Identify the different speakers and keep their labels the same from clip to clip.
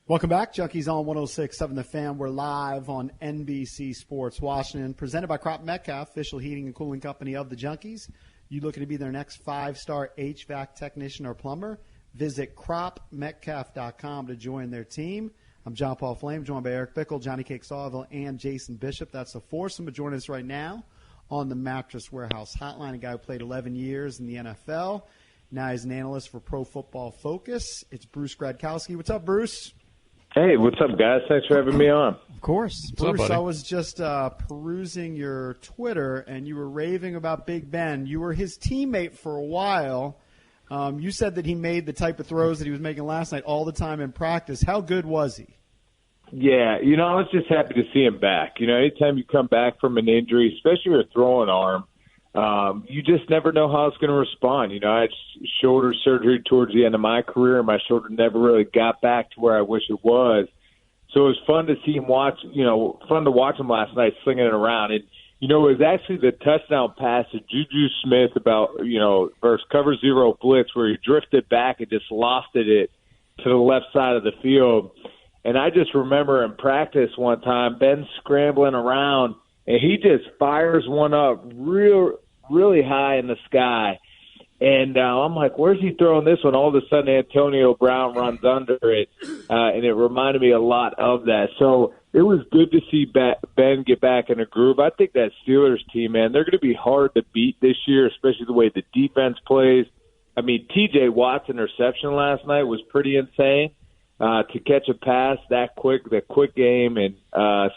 Speaker 1: Welcome back. Junkies on 106.7 The Fan. We're live on NBC Sports Washington, presented by Crop Metcalf, official heating and cooling company of the Junkies. You looking to be their next 5-star HVAC technician or plumber? Visit cropmetcalf.com to join their team. I'm John Paul Flame, joined by Eric Bickle, Johnny Cake Sawville, and Jason Bishop. That's the foursome to join us right now on the Mattress Warehouse Hotline, a guy who played 11 years in the NFL. Now he's an analyst for Pro Football Focus. It's Bruce Gradkowski. What's up, Bruce?
Speaker 2: Hey, what's up, guys? Thanks for having me on.
Speaker 1: Of course.
Speaker 3: What's
Speaker 1: Bruce,
Speaker 3: up,
Speaker 1: I was just perusing your Twitter, and you were raving about Big Ben. You were his teammate for a while. You said that he made the type of throws that he was making last night all the time in practice. How good was he?
Speaker 2: Yeah, I was just happy to see him back. Anytime you come back from an injury, especially your throwing arm, you just never know how it's going to respond. I had shoulder surgery towards the end of my career, and my shoulder never really got back to where I wish it was. So it was fun to see him fun to watch him last night slinging it around. And, it was actually the touchdown pass to Juju Smith versus cover zero blitz where he drifted back and just lofted it to the left side of the field. And I just remember in practice one time, Ben scrambling around, and he just fires one up really high in the sky. And I'm like, where's he throwing this one? All of a sudden, Antonio Brown runs under it, and it reminded me a lot of that. So it was good to see Ben get back in a groove. I think that Steelers team, man, they're going to be hard to beat this year, especially the way the defense plays. I mean, T.J. Watt's interception last night was pretty insane. To catch a pass that quick game, and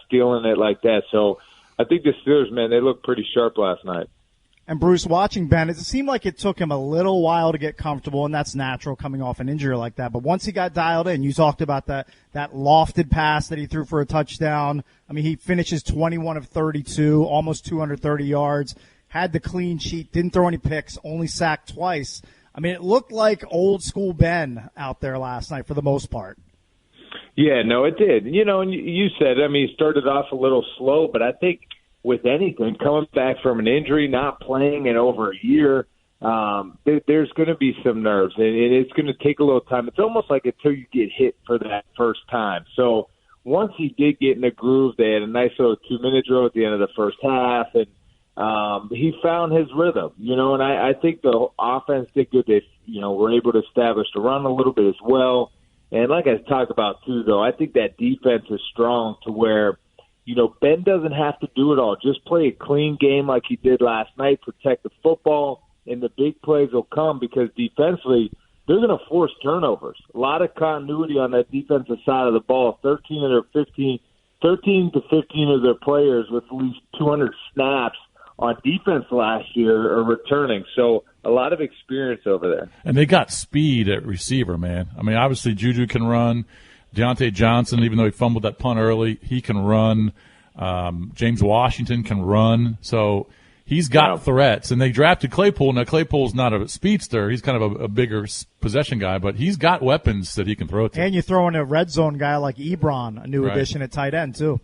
Speaker 2: stealing it like that. So I think the Steelers, man, they looked pretty sharp last night.
Speaker 4: And Bruce, watching Ben, it seemed like it took him a little while to get comfortable, and that's natural coming off an injury like that. But once he got dialed in, you talked about that lofted pass that he threw for a touchdown. I mean, he finishes 21 of 32, almost 230 yards, had the clean sheet, didn't throw any picks, only sacked twice. I mean, it looked like old school Ben out there last night for the most part.
Speaker 2: Yeah, no, it did. And you said, he started off a little slow, but I think with anything, coming back from an injury, not playing in over a year, there's going to be some nerves, and it's going to take a little time. It's almost like until you get hit for that first time. So once he did get in the groove, they had a nice little 2-minute drill at the end of the first half, and he found his rhythm, and I think the offense did good. They, were able to establish the run a little bit as well. And like I talked about too, though, I think that defense is strong to where, Ben doesn't have to do it all. Just play a clean game like he did last night, protect the football, and the big plays will come because defensively they're going to force turnovers. A lot of continuity on that defensive side of the ball. 13 to 15 of their players with at least 200 snaps on defense last year are returning. So a lot of experience over there.
Speaker 3: And they got speed at receiver, man. I mean, obviously Juju can run. Deontay Johnson, even though he fumbled that punt early, he can run. James Washington can run. So he's got threats. And they drafted Claypool. Now, Claypool's not a speedster. He's kind of a bigger possession guy, but he's got weapons that he can throw to.
Speaker 4: And you throw in a red zone guy like Ebron, a new addition at tight end, too.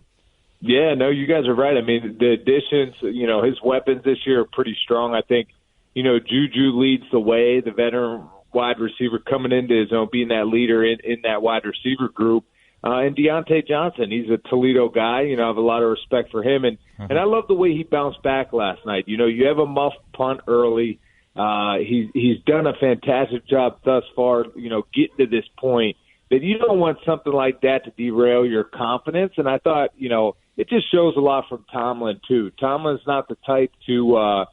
Speaker 2: Yeah, no, you guys are right. I mean, the additions, his weapons this year are pretty strong. I think, Juju leads the way, the veteran wide receiver coming into his own, being that leader in that wide receiver group. And Deontay Johnson, he's a Toledo guy. I have a lot of respect for him. And I love the way he bounced back last night. You have a muffed punt early. He's done a fantastic job thus far, getting to this point. That you don't want something like that to derail your confidence. And I thought, it just shows a lot from Tomlin, too. Tomlin's not the type to,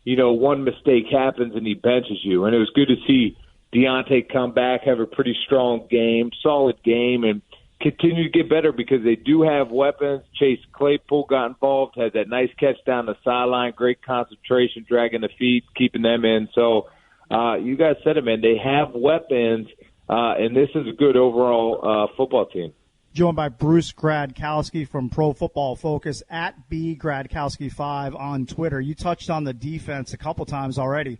Speaker 2: one mistake happens and he benches you. And it was good to see Deontay come back, have a pretty strong game, solid game, and continue to get better because they do have weapons. Chase Claypool got involved, had that nice catch down the sideline, great concentration, dragging the feet, keeping them in. So you guys said it, man. They have weapons, and this is a good overall football team.
Speaker 4: Joined by Bruce Gradkowski from Pro Football Focus at BGradkowski5 on Twitter. You touched on the defense a couple times already.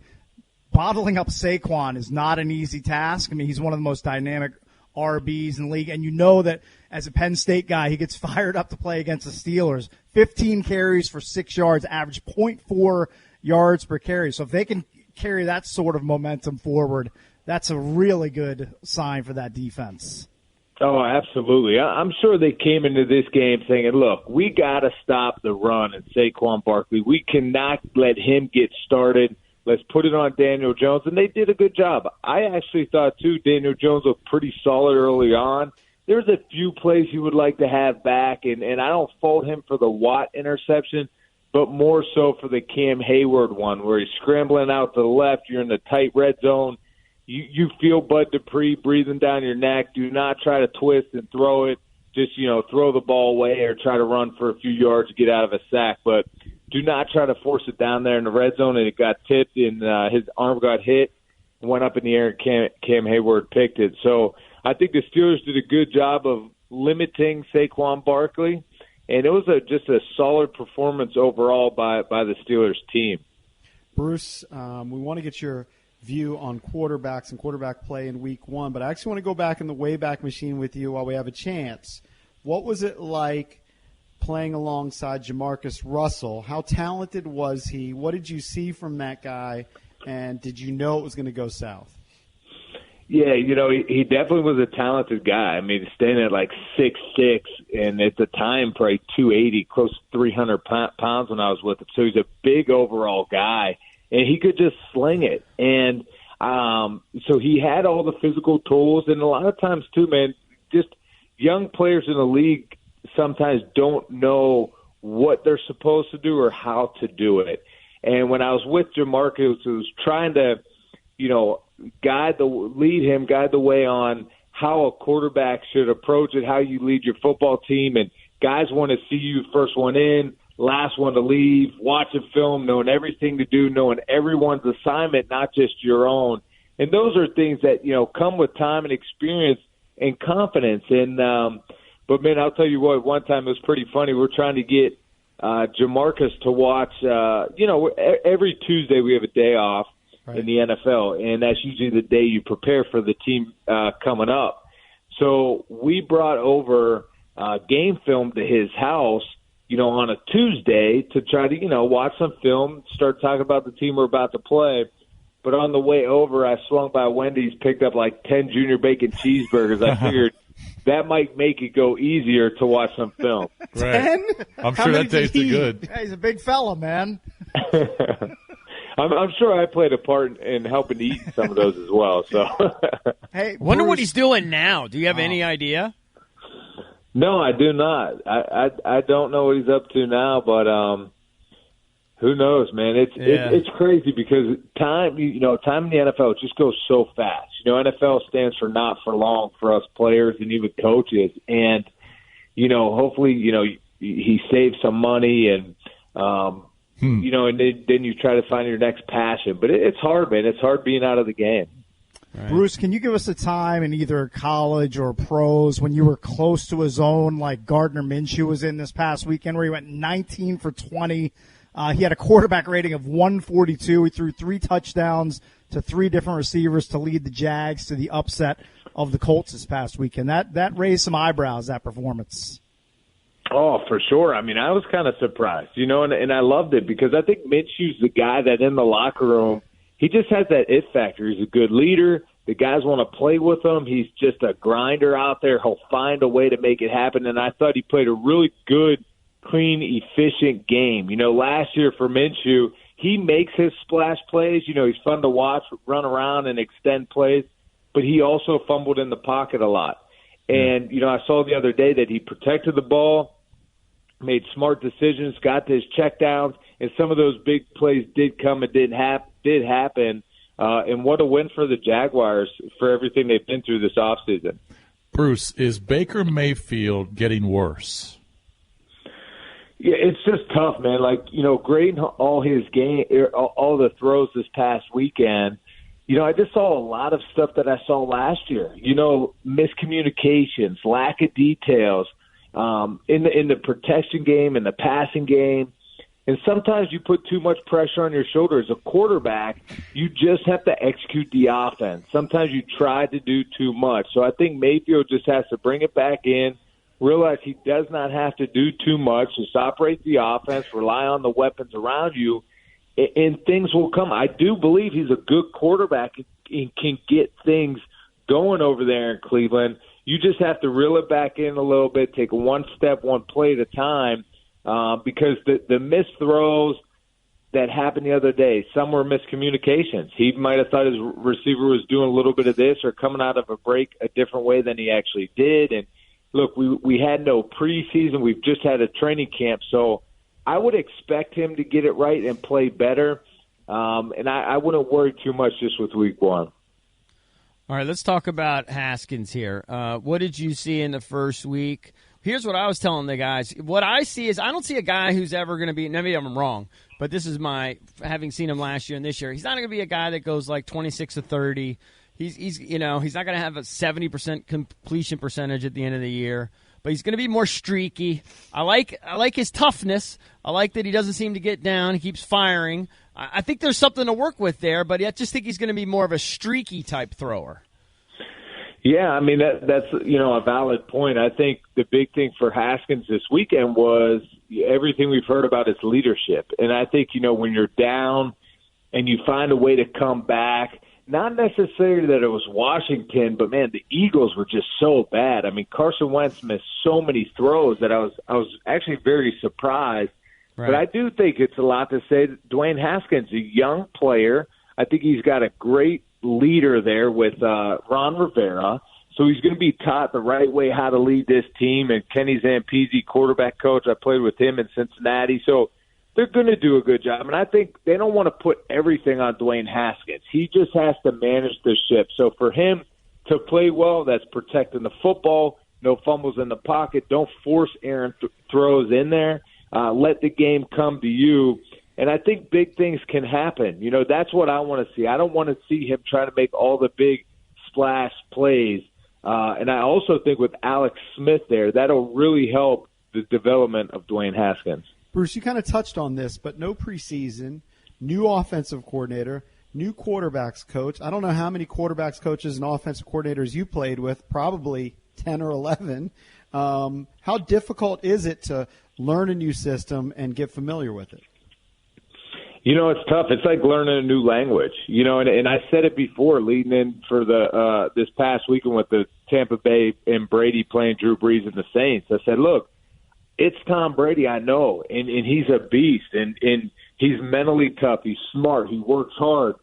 Speaker 4: Bottling up Saquon is not an easy task. I mean, he's one of the most dynamic RBs in the league, and you know that as a Penn State guy, he gets fired up to play against the Steelers. 15 carries for 6 yards, average 0.4 yards per carry. So if they can carry that sort of momentum forward, that's a really good sign for that defense.
Speaker 2: Oh, absolutely. I'm sure they came into this game saying, look, we got to stop the run and Saquon Barkley. We cannot let him get started. Let's put it on Daniel Jones. And they did a good job. I actually thought, too, Daniel Jones looked pretty solid early on. There's a few plays he would like to have back, and I don't fault him for the Watt interception, but more so for the Cam Hayward one where he's scrambling out to the left. You're in the tight red zone. You feel Bud Dupree breathing down your neck. Do not try to twist and throw it. Just, throw the ball away or try to run for a few yards to get out of a sack. But do not try to force it down there in the red zone. And it got tipped, and his arm got hit, went up in the air, and Cam Hayward picked it. So I think the Steelers did a good job of limiting Saquon Barkley. And it was just a solid performance overall by the Steelers team.
Speaker 1: Bruce, we want to get your view on quarterbacks and quarterback play in week one, but I actually want to go back in the Wayback Machine with you while we have a chance. What was it like playing alongside Jamarcus Russell? How talented was he? What did you see from that guy, and did you know it was going to go south?
Speaker 2: Yeah, he definitely was a talented guy. I mean, standing at like 6'6", and at the time probably 280, close to 300 pounds when I was with him. So he's a big overall guy. And he could just sling it. And so he had all the physical tools. And a lot of times, too, man, just young players in the league sometimes don't know what they're supposed to do or how to do it. And when I was with Jamarcus, it was trying to, guide the way on how a quarterback should approach it, how you lead your football team. And guys want to see you first one in, last one to leave, watching film, knowing everything to do, knowing everyone's assignment, not just your own. And those are things that, come with time and experience and confidence. And but, man, I'll tell you what, one time it was pretty funny. We're trying to get Jamarcus to watch, every Tuesday we have a day off in the NFL, and that's usually the day you prepare for the team coming up. So we brought over game film to his house, on a Tuesday to try to, watch some film, start talking about the team we're about to play. But on the way over, I swung by Wendy's, picked up like 10 junior bacon cheeseburgers. I figured that might make it go easier to watch some film.
Speaker 3: Right. 10? I'm sure that tasted good.
Speaker 4: Yeah, he's a big fella, man.
Speaker 2: I'm sure I played a part in helping to eat some of those as well. So,
Speaker 5: hey, wonder what he's doing now. Do you have any idea?
Speaker 2: No, I do not. I don't know what he's up to now, but who knows, man? It's crazy because time in the NFL just goes so fast. NFL stands for not for long for us players and even coaches, and hopefully he saves some money and and then you try to find your next passion. But it's hard, man. It's hard being out of the game.
Speaker 4: Right. Bruce, can you give us a time in either college or pros when you were close to a zone like Gardner Minshew was in this past weekend where he went 19 for 20? He had a quarterback rating of 142. He threw 3 touchdowns to 3 different receivers to lead the Jags to the upset of the Colts this past weekend. That raised some eyebrows, that performance.
Speaker 2: Oh, for sure. I mean, I was kind of surprised, and I loved it because I think Minshew's the guy that in the locker room, he just has that it factor. He's a good leader. The guys want to play with him. He's just a grinder out there. He'll find a way to make it happen. And I thought he played a really good, clean, efficient game. Last year for Minshew, he makes his splash plays. He's fun to watch, run around and extend plays. But he also fumbled in the pocket a lot. And, I saw the other day that he protected the ball, made smart decisions, got to his checkdowns, and some of those big plays did come and did happen. And what a win for the Jaguars for everything they've been through this offseason.
Speaker 3: Bruce, is Baker Mayfield getting worse?
Speaker 2: Yeah, it's just tough, man. Grading all his game, all the throws this past weekend, I just saw a lot of stuff that I saw last year. Miscommunications, lack of details in the protection game, in the passing game. And sometimes you put too much pressure on your shoulder. As a quarterback, you just have to execute the offense. Sometimes you try to do too much. So I think Mayfield just has to bring it back in, realize he does not have to do too much, just operate the offense, rely on the weapons around you, and things will come. I do believe he's a good quarterback and can get things going over there in Cleveland. you just have to reel it back in a little bit, take one step, one play at a time, because the missed throws that happened the other day, some were miscommunications. He might have thought his receiver was doing a little bit of this or coming out of a break a different way than he actually did. And look, we had no preseason. We've just had a training camp. So I would expect him to get it right and play better. And I wouldn't worry too much just with week one.
Speaker 5: All right, let's talk about Haskins here. What did you see in the first week? Here's what I was telling the guys. What I see is I don't see a guy who's ever going to be – maybe I'm wrong, but this is my – having seen him last year and this year, he's not going to be a guy that goes like 26 to 30. He's not going to have a 70% completion percentage at the end of the year, but he's going to be more streaky. I like his toughness. I like that he doesn't seem to get down. He keeps firing. I think there's something to work with there, but I just think he's going to be more of a streaky type thrower.
Speaker 2: Yeah, I mean, that's a valid point. I think the big thing for Haskins this weekend was everything we've heard about his leadership. And I think, when you're down and you find a way to come back, not necessarily that it was Washington, but, man, the Eagles were just so bad. I mean, Carson Wentz missed so many throws that I was actually very surprised. Right. But I do think it's a lot to say that Dwayne Haskins, a young player, I think he's got a great leader there with Ron Rivera. So he's going to be taught the right way how to lead this team. And Kenny Zampese, quarterback coach, I played with him in Cincinnati. So they're going to do a good job. And I think they don't want to put everything on Dwayne Haskins. He just has to manage the ship. So for him to play well, that's protecting the football, no fumbles in the pocket, don't force errant throws in there. Let the game come to you. And I think big things can happen. That's what I want to see. I don't want to see him trying to make all the big splash plays. And I also think with Alex Smith there, that'll really help the development of Dwayne Haskins.
Speaker 1: Bruce, you kind of touched on this, but no preseason, new offensive coordinator, new quarterbacks coach. I don't know how many quarterbacks coaches and offensive coordinators you played with, probably 10 or 11. How difficult is it to learn a new system and get familiar with it?
Speaker 2: It's tough. It's like learning a new language, and I said it before leading in for this past weekend with the Tampa Bay and Brady playing Drew Brees and the Saints. I said, look, it's Tom Brady, I know, and he's a beast, and he's mentally tough. He's smart. He works hard.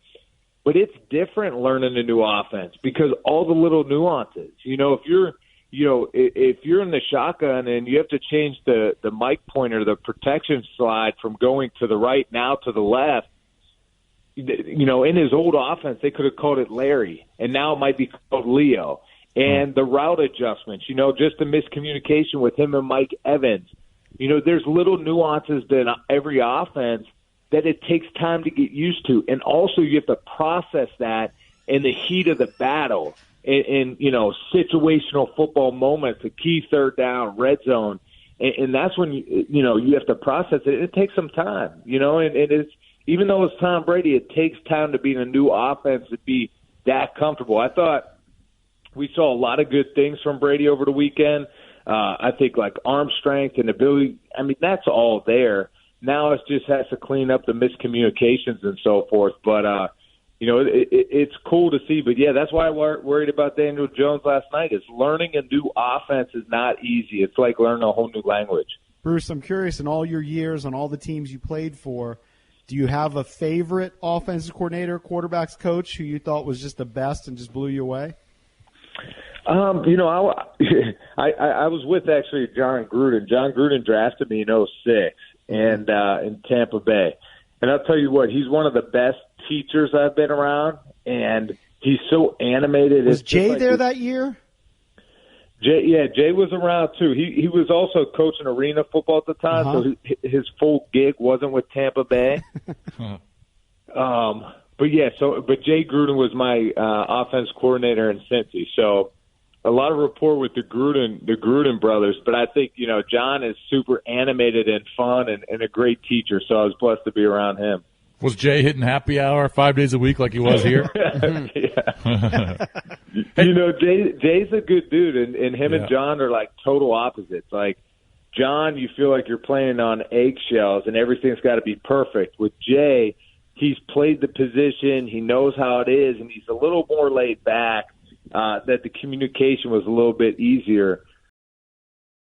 Speaker 2: But it's different learning a new offense because all the little nuances. If you're in the shotgun and you have to change the mic pointer, the protection slide from going to the right now to the left, in his old offense, they could have called it Larry, and now it might be called Leo. And the route adjustments, just the miscommunication with him and Mike Evans. There's little nuances in every offense that it takes time to get used to. And also you have to process that in the heat of the battle. In situational football moments, a key third down, red zone, and that's when you have to process it. It takes some time, and it's even though it's Tom Brady, it takes time to be in a new offense to be that comfortable. I thought we saw a lot of good things from Brady over the weekend. I think like arm strength and ability. I mean, that's all there. Now it just has to clean up the miscommunications and so forth, but. It's cool to see, but yeah, that's why I worried about Daniel Jones last night. Is learning a new offense is not easy. It's like learning a whole new language.
Speaker 1: Bruce, I'm curious, in all your years on all the teams you played for, do you have a favorite offensive coordinator, quarterbacks coach who you thought was just the best and just blew you away?
Speaker 2: I was with actually John Gruden. John Gruden drafted me in 2006 and in Tampa Bay. And I'll tell you what, he's one of the best teachers I've been around, and he's so animated.
Speaker 1: Was Jay there that year?
Speaker 2: Jay was around too. He was also coaching arena football at the time, so his full gig wasn't with Tampa Bay. But Jay Gruden was my offense coordinator in Cincy, so a lot of rapport with the Gruden brothers. But I think John is super animated and fun and a great teacher, so I was blessed to be around him.
Speaker 3: Was Jay hitting happy hour 5 days a week like he was here?
Speaker 2: Yeah. Jay's a good dude, and him and John are like total opposites. Like John, you feel like you're playing on eggshells and everything's got to be perfect. With Jay, he's played the position, he knows how it is, and he's a little more laid back. that the communication was a little bit easier